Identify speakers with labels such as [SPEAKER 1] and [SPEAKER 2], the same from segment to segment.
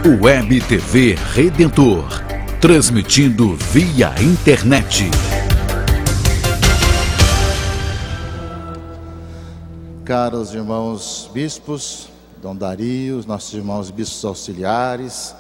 [SPEAKER 1] Web TV Redentor, transmitindo via internet.
[SPEAKER 2] Caros irmãos bispos, Dom Dario, nossos irmãos bispos auxiliares,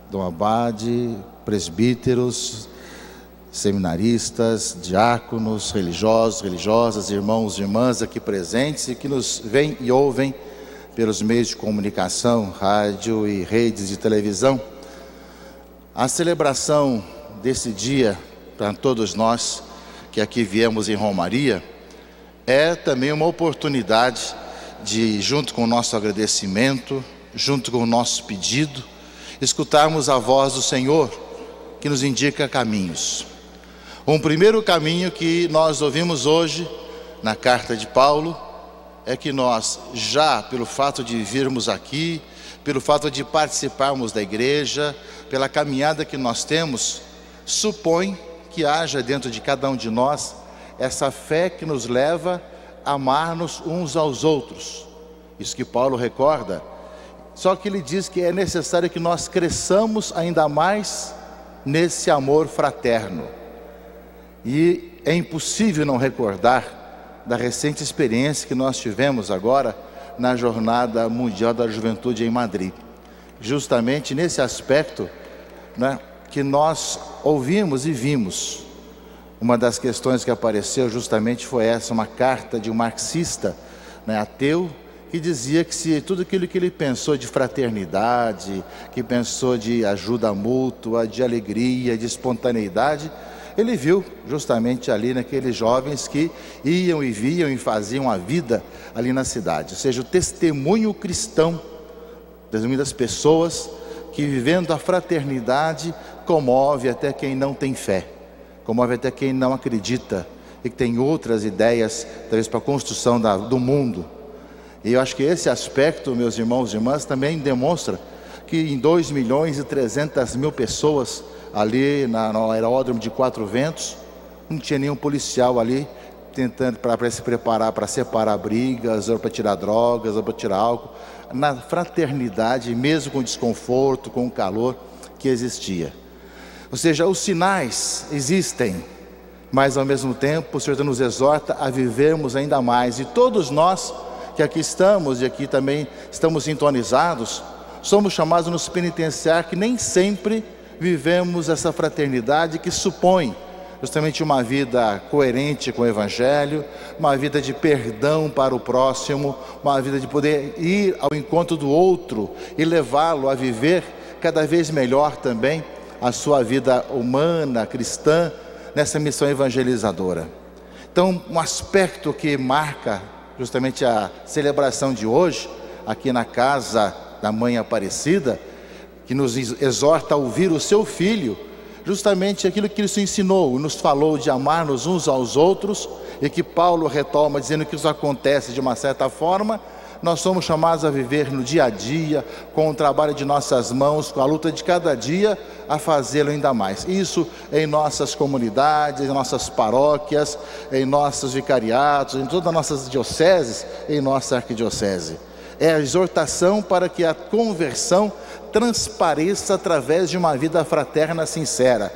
[SPEAKER 2] Dom Abade, presbíteros, seminaristas, diáconos, religiosos, religiosas, irmãos e irmãs aqui presentes e que nos veem e ouvem pelos meios de comunicação, rádio e redes de televisão. A celebração desse dia, para todos nós que aqui viemos em Romaria, é também uma oportunidade de, junto com o nosso agradecimento, junto com o nosso pedido, escutarmos a voz do Senhor, que nos indica caminhos. Um primeiro caminho que nós ouvimos hoje, na carta de Paulo, é que nós, já pelo fato de virmos aqui, pelo fato de participarmos da igreja, pela caminhada que nós temos, supõe que haja dentro de cada um de nós essa fé que nos leva a amar-nos uns aos outros. Isso que Paulo recorda. Só que ele diz que é necessário que nós cresçamos ainda mais nesse amor fraterno. E é impossível não recordar da recente experiência que nós tivemos agora na Jornada Mundial da Juventude em Madrid. Justamente nesse aspecto, né, que nós ouvimos e vimos. Uma das questões que apareceu justamente foi essa, uma carta de um marxista, né, ateu, que dizia que se tudo aquilo que ele pensou de fraternidade, que pensou de ajuda mútua, de alegria, de espontaneidade, ele viu justamente ali naqueles jovens que iam e viam e faziam a vida ali na cidade. Ou seja, o testemunho cristão das muitas pessoas que, vivendo a fraternidade, comove até quem não tem fé, comove até quem não acredita e que tem outras ideias, talvez para a construção do mundo. E eu acho que esse aspecto, meus irmãos e irmãs, também demonstra que em 2.300.000 pessoas ali no aeródromo de Quatro Ventos, não tinha nenhum policial ali tentando para se preparar para separar brigas, ou para tirar drogas, ou para tirar álcool, na fraternidade, mesmo com o desconforto, com o calor que existia. Ou seja, os sinais existem, mas ao mesmo tempo o Senhor nos exorta a vivermos ainda mais. E todos nós que aqui estamos e aqui também estamos sintonizados, somos chamados a nos penitenciar que nem sempre vivemos essa fraternidade que supõe justamente uma vida coerente com o Evangelho, uma vida de perdão para o próximo, uma vida de poder ir ao encontro do outro e levá-lo a viver cada vez melhor também a sua vida humana, cristã, nessa missão evangelizadora. Então, um aspecto que marca justamente a celebração de hoje, aqui na casa da Mãe Aparecida, que nos exorta a ouvir o seu Filho, justamente aquilo que Cristo ensinou, nos falou de amar-nos uns aos outros, e que Paulo retoma dizendo que isso acontece de uma certa forma. Nós somos chamados a viver no dia a dia, com o trabalho de nossas mãos, com a luta de cada dia, a fazê-lo ainda mais. Isso em nossas comunidades, em nossas paróquias, em nossos vicariatos, em todas as nossas dioceses, em nossa arquidiocese. É a exortação para que a conversão transpareça através de uma vida fraterna sincera,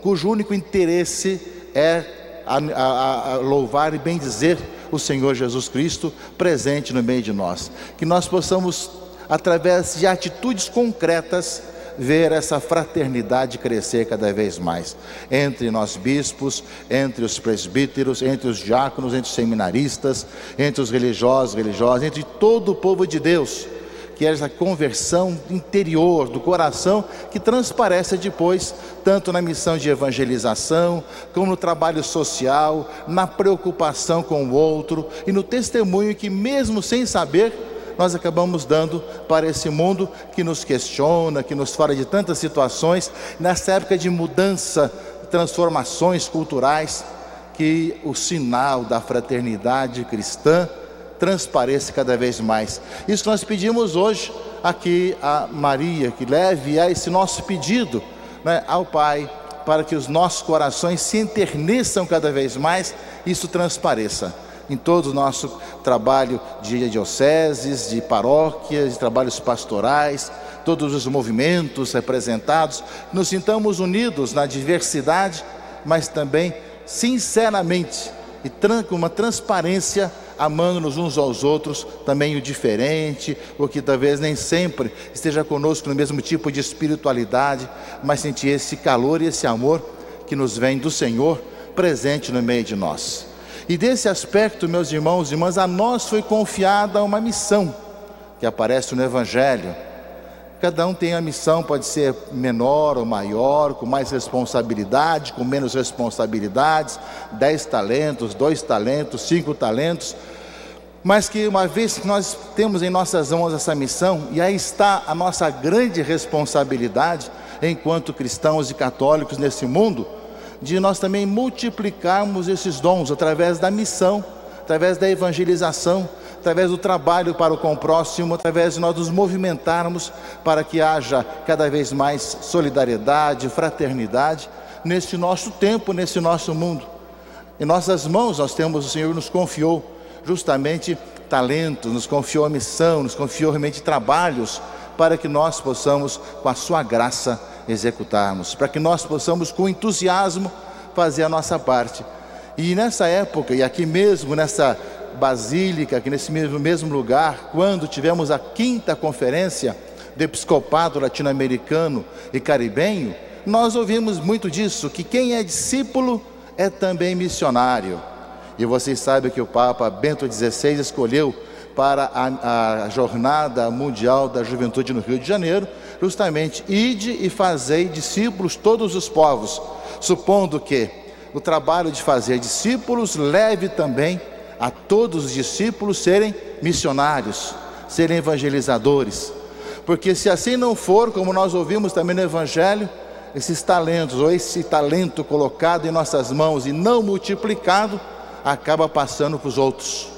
[SPEAKER 2] cujo único interesse é a louvar e bendizer o Senhor Jesus Cristo presente no meio de nós. Que nós possamos, através de atitudes concretas, ver essa fraternidade crescer cada vez mais, entre nós bispos, entre os presbíteros, entre os diáconos, entre os seminaristas, entre os religiosos, religiosas, entre todo o povo de Deus, que é essa conversão interior do coração que transparece depois, tanto na missão de evangelização, como no trabalho social, na preocupação com o outro e no testemunho que, mesmo sem saber, nós acabamos dando para esse mundo que nos questiona, que nos fala de tantas situações, nessa época de mudança, transformações culturais, que o sinal da fraternidade cristã transpareça cada vez mais. Isso nós pedimos hoje aqui a Maria, que leve a esse nosso pedido, né, ao Pai, para que os nossos corações se enterneçam cada vez mais, isso transpareça em todo o nosso trabalho de dioceses, de paróquias, de trabalhos pastorais, todos os movimentos representados, nos sintamos unidos na diversidade, mas também sinceramente e com uma transparência, amando-nos uns aos outros, também o diferente, o que talvez nem sempre esteja conosco no mesmo tipo de espiritualidade, mas sentir esse calor e esse amor que nos vem do Senhor presente no meio de nós. E desse aspecto, meus irmãos e irmãs, a nós foi confiada uma missão que aparece no Evangelho. Cada um tem a missão, pode ser menor ou maior, com mais responsabilidade, com menos responsabilidades, 10 talentos, 2 talentos, 5 talentos, mas que uma vez que nós temos em nossas mãos essa missão, e aí está a nossa grande responsabilidade, enquanto cristãos e católicos nesse mundo, de nós também multiplicarmos esses dons através da missão, através da evangelização, através do trabalho para com o próximo, através de nós nos movimentarmos para que haja cada vez mais solidariedade, fraternidade nesse nosso tempo, nesse nosso mundo. Em nossas mãos nós temos, o Senhor nos confiou justamente talentos, nos confiou a missão, nos confiou realmente trabalhos para que nós possamos, com a sua graça, executarmos, para que nós possamos com entusiasmo fazer a nossa parte. E nessa época, e aqui mesmo nessa basílica, aqui nesse mesmo lugar, quando tivemos a 5ª conferência do episcopado latino-americano e caribenho, nós ouvimos muito disso, que quem é discípulo é também missionário. E vocês sabem que o Papa Bento XVI escolheu para a Jornada Mundial da Juventude no Rio de Janeiro, justamente, ide e fazei discípulos todos os povos, supondo que o trabalho de fazer discípulos leve também a todos os discípulos serem missionários, serem evangelizadores, porque se assim não for, como nós ouvimos também no Evangelho, esses talentos, ou esse talento colocado em nossas mãos e não multiplicado, acaba passando para os outros,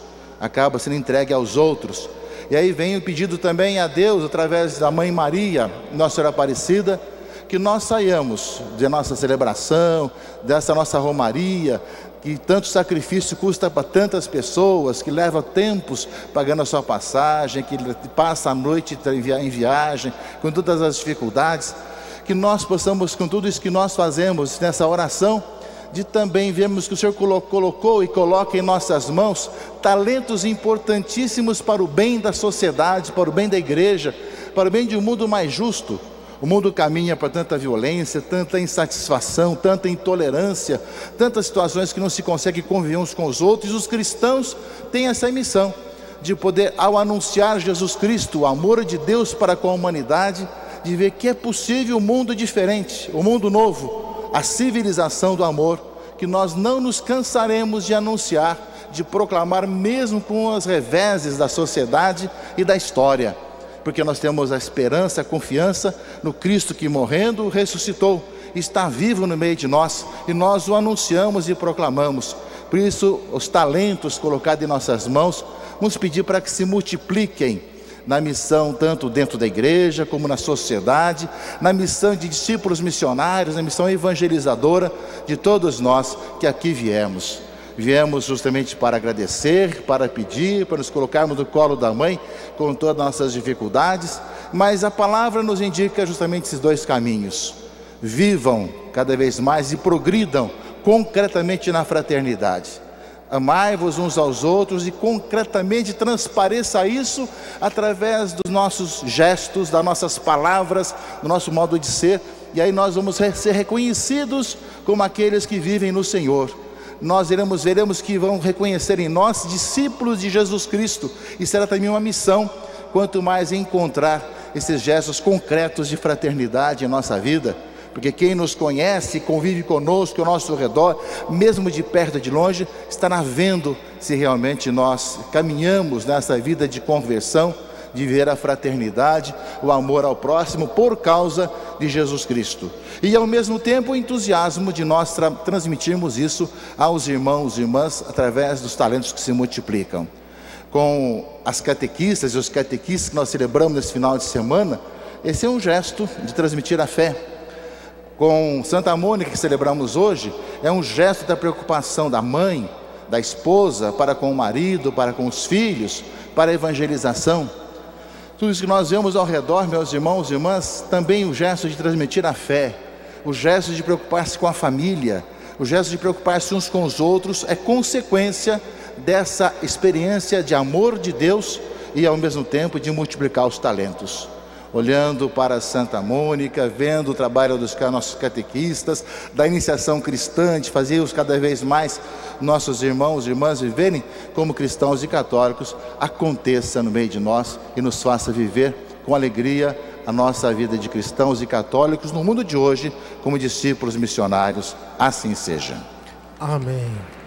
[SPEAKER 2] acaba sendo entregue aos outros. E aí vem o pedido também a Deus, através da Mãe Maria, Nossa Senhora Aparecida, que nós saiamos de nossa celebração, dessa nossa romaria, que tanto sacrifício custa para tantas pessoas, que leva tempos pagando a sua passagem, que passa a noite em viagem, com todas as dificuldades, que nós possamos, com tudo isso que nós fazemos nessa oração, de também vermos que o Senhor colocou e coloca em nossas mãos talentos importantíssimos para o bem da sociedade, para o bem da igreja, para o bem de um mundo mais justo. O mundo caminha para tanta violência, tanta insatisfação, tanta intolerância, tantas situações que não se consegue conviver uns com os outros. E os cristãos têm essa missão de poder, ao anunciar Jesus Cristo, o amor de Deus para com a humanidade, de ver que é possível um mundo diferente, um mundo novo, a civilização do amor, que nós não nos cansaremos de anunciar, de proclamar mesmo com as reveses da sociedade e da história. Porque nós temos a esperança, a confiança no Cristo que morrendo ressuscitou, está vivo no meio de nós, e nós o anunciamos e proclamamos. Por isso os talentos colocados em nossas mãos, vamos pedir para que se multipliquem na missão tanto dentro da igreja como na sociedade, na missão de discípulos missionários, na missão evangelizadora de todos nós que aqui viemos. Viemos justamente para agradecer, para pedir, para nos colocarmos no colo da mãe com todas as nossas dificuldades, mas a palavra nos indica justamente esses dois caminhos. Vivam cada vez mais e progridam concretamente na fraternidade. Amai-vos uns aos outros e concretamente transpareça isso através dos nossos gestos, das nossas palavras, do nosso modo de ser, e aí nós vamos ser reconhecidos como aqueles que vivem no Senhor. Nós veremos que vão reconhecer em nós discípulos de Jesus Cristo, e será também uma missão, quanto mais encontrar esses gestos concretos de fraternidade em nossa vida, porque quem nos conhece, convive conosco ao nosso redor, mesmo de perto e de longe, estará vendo se realmente nós caminhamos nessa vida de conversão, de ver a fraternidade, o amor ao próximo por causa de Jesus Cristo. E ao mesmo tempo o entusiasmo de nós transmitirmos isso aos irmãos e irmãs através dos talentos que se multiplicam. Com as catequistas e os catequistas que nós celebramos nesse final de semana, esse é um gesto de transmitir a fé. Com Santa Mônica que celebramos hoje, é um gesto da preocupação da mãe, da esposa, para com o marido, para com os filhos, para a evangelização. Tudo isso que nós vemos ao redor, meus irmãos e irmãs, também o gesto de transmitir a fé, o gesto de preocupar-se com a família, o gesto de preocupar-se uns com os outros, é consequência dessa experiência de amor de Deus e ao mesmo tempo de multiplicar os talentos. Olhando para Santa Mônica, vendo o trabalho dos nossos catequistas, da iniciação cristã, de fazer cada vez mais nossos irmãos e irmãs viverem como cristãos e católicos, aconteça no meio de nós e nos faça viver com alegria a nossa vida de cristãos e católicos no mundo de hoje, como discípulos missionários. Assim seja.
[SPEAKER 3] Amém.